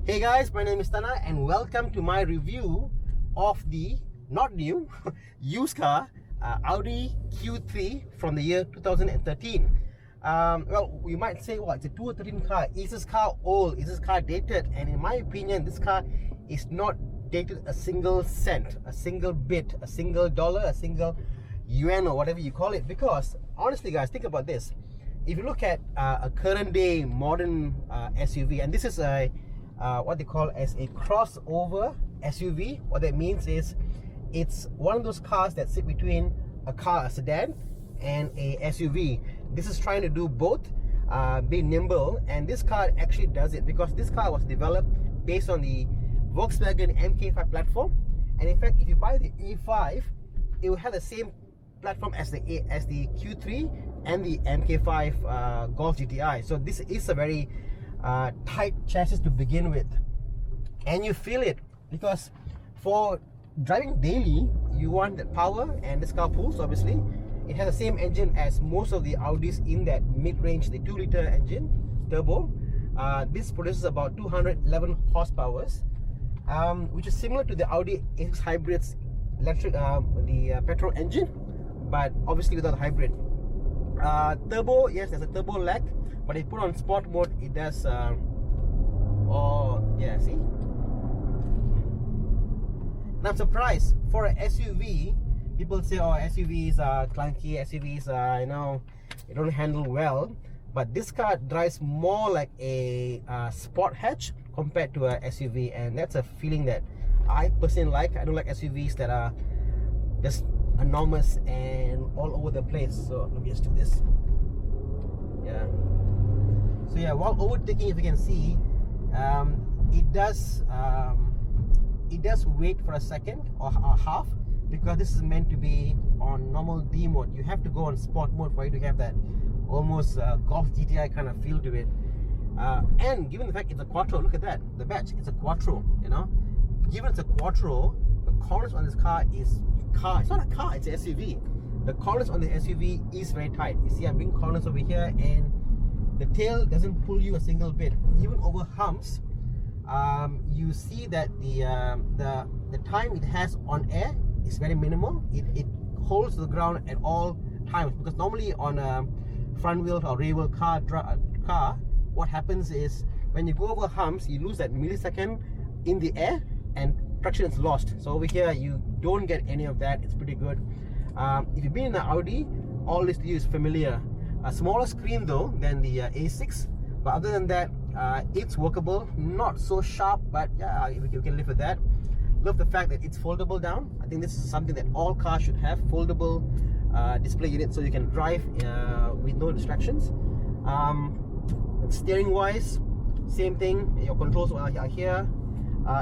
Hey guys, my name is Thana and welcome to my review of the not new used car Audi Q3 from the year 2013. Well, you might say, well, it's a 2013 car. Is this car old? Is this car dated? And in my opinion, this car is not dated a single cent, a single bit, a single dollar, a single yuan or whatever you call it. Because honestly guys, think about this. If you look at a current day modern SUV, and this is a what they call as a crossover SUV. What that means is it's one of those cars that sit between a sedan and a SUV. This is trying to do both, be nimble, and this car actually does it because this car was developed based on the Volkswagen MK5 platform. And in fact, if you buy the A5, it will have the same platform as the Q3 and the MK5 Golf GTI. So this is a very tight chassis to begin with, and you feel it because for driving daily you want that power, and this car pulls. Obviously it has the same engine as most of the Audis in that mid-range, the 2-liter engine turbo. This produces about 211 horsepower, which is similar to the Audi A6 hybrids electric, the petrol engine, but obviously without the hybrid. Turbo, yes, there's a turbo lag, but if put on sport mode, it does. Oh yeah, see. Now I'm surprised for an SUV. People say, oh, SUVs are clunky, SUVs are, they don't handle well. But this car drives more like a sport hatch compared to a SUV, and that's a feeling that I personally like. I don't like SUVs that are just enormous and all over the place. So let me just do this. Yeah. So yeah, while overtaking, if you can see, it does wait for a second or half, because this is meant to be on normal D mode. You have to go on sport mode for you to have that almost Golf GTI kind of feel to it. And given the fact it's a quattro, look at that, the badge, it's a quattro. Given it's a quattro, the corners on this car is it's not a car, it's an SUV. The corners on the SUV is very tight. You see, I'm doing corners over here, and the tail doesn't pull you a single bit. Even over humps, you see that the time it has on air is very minimal. It holds the ground at all times, because normally on a front wheel or rear wheel car, what happens is when you go over humps, you lose that millisecond in the air and traction is lost. So over here you don't get any of that. It's pretty good. If you've been in an Audi, all this to you is familiar. A smaller screen though than the A6, but other than that, it's workable. Not so sharp, but yeah, you can live with that. Love the fact that it's foldable down. I think this is something that all cars should have, foldable display unit, so you can drive with no distractions. Steering wise, same thing. Your controls are here.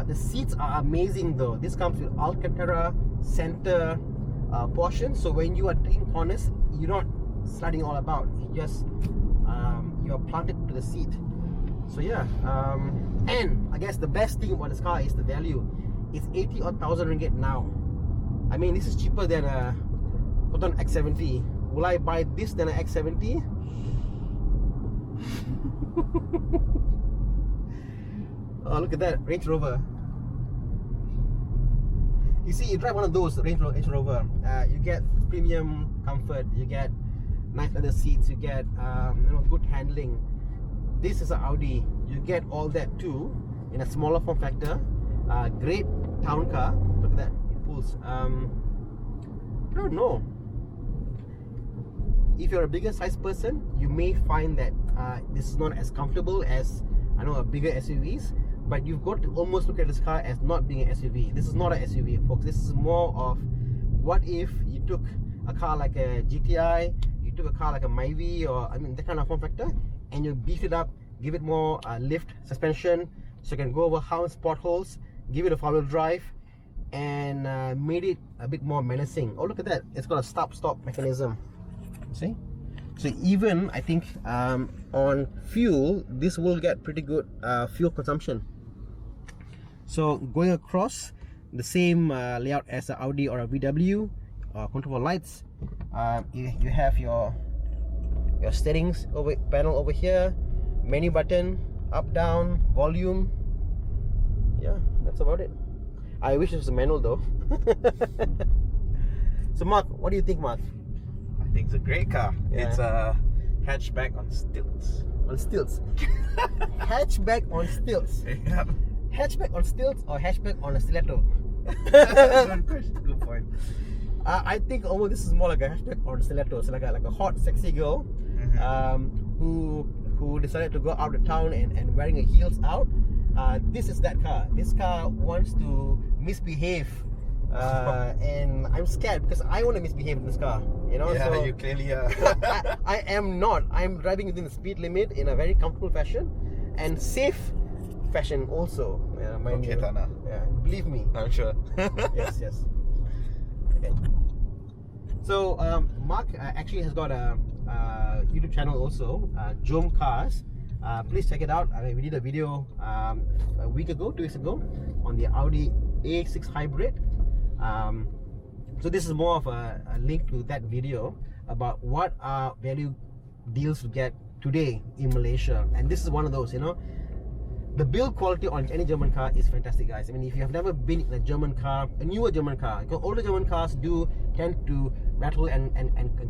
The seats are amazing though. This comes with Alcantara center portion, so when you are taking corners, you're not sliding all about. You just you are planted to the seat. So yeah, and I guess the best thing about this car is the value. It's 80,000 ringgit now. I mean, this is cheaper than a Proton X70. Will I buy this than an X70? Oh, look at that Range Rover. You see, you drive one of those Range Rover, you get premium comfort, you get nice leather seats, you get good handling. This is an Audi. You get all that too in a smaller form factor. Great town car. Look at that, it pulls. I don't know. If you're a bigger size person, you may find that this is not as comfortable as a bigger SUVs. But you've got to almost look at this car as not being an SUV. This is not an SUV, folks. This is more of, what if you took a car like a GTI, you took a car like a Myvi, or that kind of form factor, and you beefed it up, give it more lift, suspension, so you can go over humps, potholes, give it a 4-wheel drive, and made it a bit more menacing. Oh, look at that! It's got a stop mechanism. See? So even I think on fuel, this will get pretty good fuel consumption. So going across, the same layout as an Audi or a VW, control lights. You have your settings panel over here, menu button, up, down, volume, yeah, that's about it. I wish it was a manual though. So Mark, what do you think, Mark? I think it's a great car. Yeah. It's a hatchback on stilts. On stilts. Hatchback on stilts. Yeah. Hatchback on stilts or hatchback on a stiletto? Good point. I think this is more like a hatchback on a stiletto. So like a hot, sexy girl who decided to go out of town and wearing her heels out. This is that car. This car wants to misbehave. And I'm scared because I want to misbehave in this car, you know. Yeah, so you clearly are. I am not. I'm driving within the speed limit in a very comfortable fashion and safe fashion also. Mind you. Thana. Yeah, believe me. I'm sure. Yes. Okay. So Mark actually has got a YouTube channel also, Jom Cars. Please check it out. We did a video a week ago, 2 weeks ago, on the Audi A6 Hybrid. So this is more of a link to that video about what are value deals to get today in Malaysia, and this is one of those. You know, the build quality on any German car is fantastic, guys. I mean, if you have never been in a German car, a newer German car, because older German cars do tend to rattle and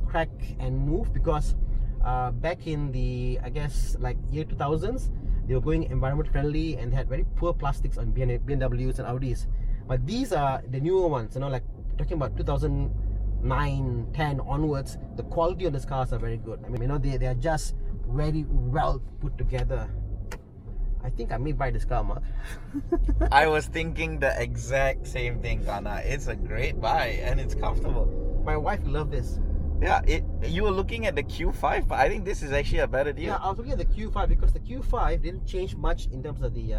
crack and move because back in the, I guess, like year 2000s, they were going environment friendly and they had very poor plastics on BMWs and Audis. But these are the newer ones, you know, like talking about 2009, 10 onwards. The quality of these cars are very good. I mean, you know, they are just very well put together. I think I may buy this car, Mark. I was thinking the exact same thing, Thana. It's a great buy and it's comfortable. My wife loved this. Yeah, you were looking at the Q5, but I think this is actually a better deal. Yeah, I was looking at the Q5 because the Q5 didn't change much in terms of the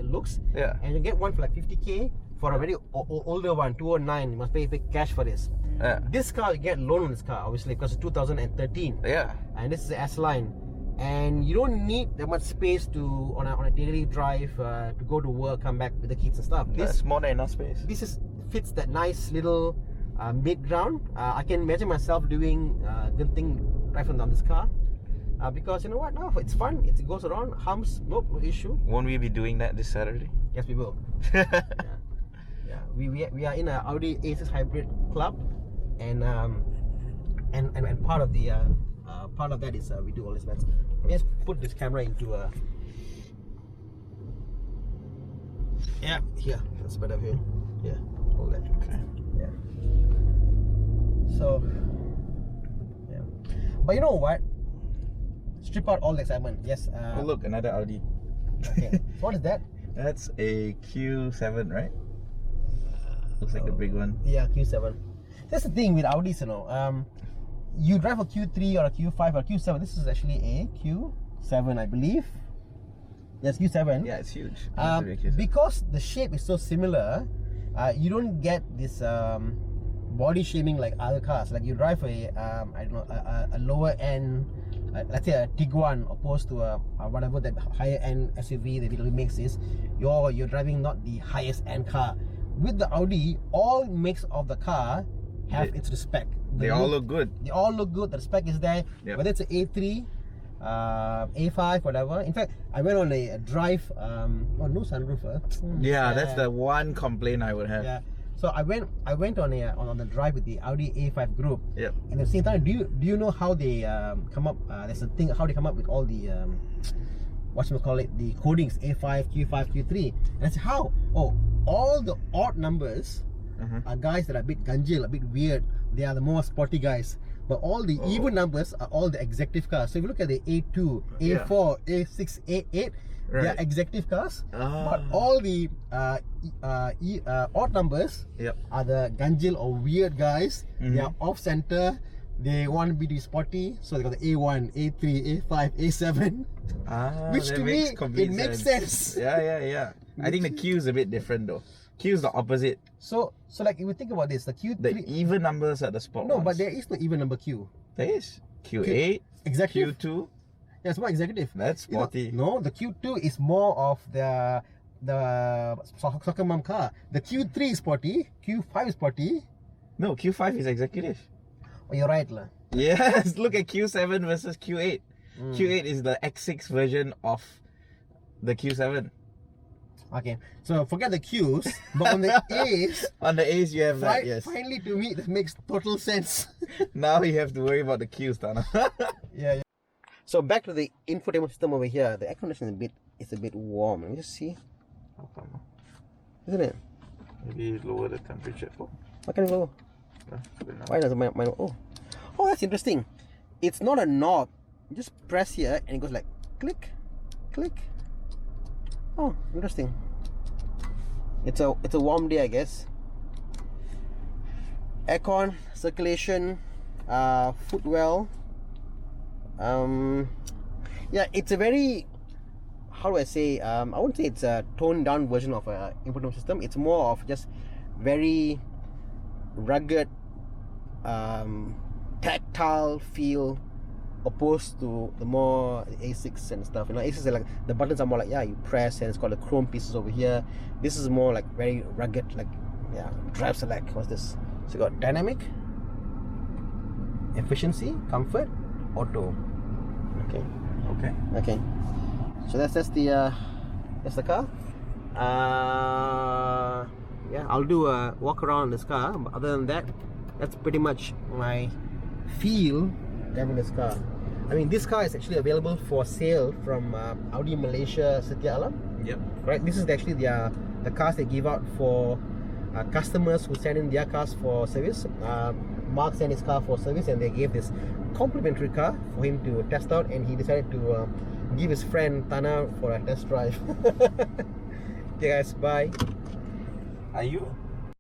looks. Yeah. And you get one for like 50k for a very older one, 209. You must pay cash for this. Yeah. This car, you get loan on this car, obviously, because it's 2013. Yeah. And this is the S-Line. And you don't need that much space to on a daily drive to go to work, come back with the kids and stuff. That's more than enough space. This fits that nice little mid-ground. I can imagine myself doing Genting driving on this car because you know what? No, it's fun. It goes around, humps, no issue. Won't we be doing that this Saturday? Yes, we will. Yeah. We are in a Audi A6 Hybrid club, and part of the part of that is we do all these events. Let's put this camera into a here. That's better view. Yeah, hold that. Okay. Yeah. So, yeah. But you know what? Strip out all the excitement. Yes. Oh look, another Audi. Okay. So what is that? That's a Q7, right? Looks like a big one. Yeah, Q7. That's the thing with Audis, you know. You drive a Q3 or a Q5 or a Q7. This is actually a Q7, I believe. Yes, Q7. Yeah, it's huge. Because the shape is so similar, you don't get this body shaming like other cars. Like you drive a I don't know, a lower end, let's say a Tiguan, opposed to a whatever that higher end SUV that it makes is, you're driving not the highest end car. With the Audi, all makes of the car have its respect. They all look good. They all look good. The spec is there. Yep. Whether it's an A3, A5, whatever. In fact, I went on a drive. No sunroof. Yeah, that's the one complaint I would have. Yeah. So I went on the drive with the Audi A5 group. Yep. And at the same time, do you know how they come up? There's a thing how they come up with all the the codings A5, Q5, Q3. And I said, how? Oh, all the odd numbers are guys that are a bit ganjil, a bit weird. They are the more sporty guys. But all the even numbers are all the executive cars. So if you look at the A2, A4, A6, A8, they are executive cars. But all the odd numbers are the ganjil or weird guys. They are off center. They want to be sporty, so they got the A1, A3, A5, A7. Which to me, it makes sense. Yeah. I think the Q is a bit different though. Q is the opposite. So like if you think about this, the Q3, the even numbers are the sport ones. but there is no even number Q. There is Q8, executive. Q2. Yeah, it's more executive. That's sporty. No, the Q2 is more of the soccer mom car. The Q3 is sporty. Q5 is sporty. No, Q5 is executive. Oh, you're right, lah. Yes, look at Q7 versus Q8. Q8 is the X6 version of the Q7. Okay, so forget the Qs, but on the A's, On the A's, you have that, yes. finally to me, that makes total sense. Now you have to worry about the Qs, Thana. Yeah. So back to the infotainment system over here. The air conditioning is a bit warm. Let me just see. How come? Isn't it? Maybe lower the temperature. Oh, Why can it go? Why does mine? Oh, that's interesting. It's not a knob. You just press here and it goes like click, click. Oh, interesting. It's a warm day, I guess. Aircon, circulation, footwell. Yeah, it's a very, how do I say? I wouldn't say it's a toned down version of a infotainment system. It's more of just very rugged, tactile feel, opposed to the more A6 and stuff. You know, A6 are like, the buttons are more like, yeah, you press and it's got the chrome pieces over here. This is more like very rugged, like, yeah, drive select. What's this? So you got dynamic, efficiency, comfort, auto. Okay. So that's the car. Yeah, I'll do a walk around this car, but other than that, that's pretty much my feel driving this car. I mean, this car is actually available for sale from Audi Malaysia Setia Alam. Yep. Right, this is actually the cars they give out for customers who send in their cars for service. Mark sent his car for service and they gave this complimentary car for him to test out, and he decided to give his friend Thana for a test drive. Okay guys, bye. Are you